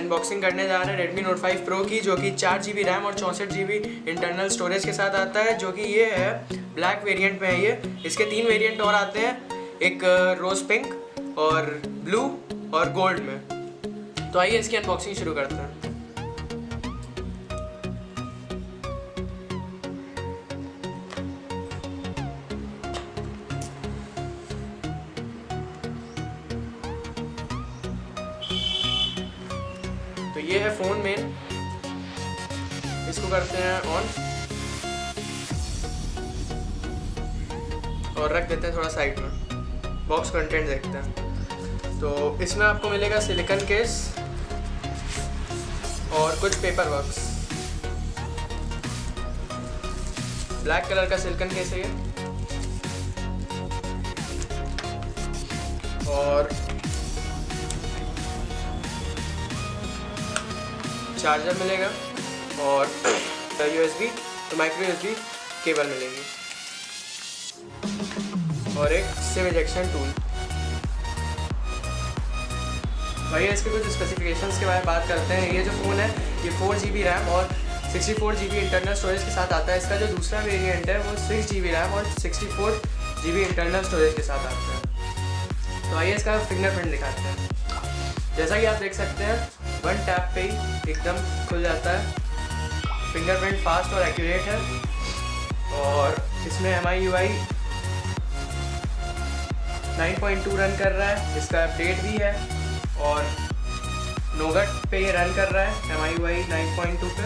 Unboxing करने जा रहे हैं Redmi Note 5 Pro की, जो कि 4GB रैम और 64GB इंटरनल स्टोरेज के साथ आता है, जो कि ये है ब्लैक वेरिएंट में है ये। इसके 3 वेरिएंट और आते हैं, एक रोज़ पिंक और ब्लू और गोल्ड में। तो आइए इसकी अनबॉक्सिंग शुरू करते हैं। तो ये है फ़ोन मेन, इसको करते हैं ऑन और रख देते हैं थोड़ा साइड में। बॉक्स कंटेंट देखते हैं। तो इसमें आपको मिलेगा सिलिकॉन केस और कुछ पेपर वर्क्स। ब्लैक कलर का सिलिकॉन केस है ये, और चार्जर मिलेगा और USB तो माइक्रो USB केबल मिलेगी और एक सिम इजेक्शन टूल। भैया इसके कुछ स्पेसिफिकेशंस के बारे में बात करते हैं। ये जो फ़ोन है ये 4GB रैम और 64GB इंटरनल स्टोरेज के साथ आता है। इसका जो दूसरा वेरिएंट है वो 6GB रैम और 64GB इंटरनल स्टोरेज के साथ आता है। तो आइए इसका फिंगरप्रिंट दिखाते हैं। जैसा कि आप देख सकते हैं, वन टैप पे ही एकदम खुल जाता है। फिंगरप्रिंट फास्ट और एक्यूरेट है और इसमें MIUI 9.2 रन कर रहा है। इसका अपडेट भी है और नोगट पे ये रन कर रहा है MIUI 9.2 पे।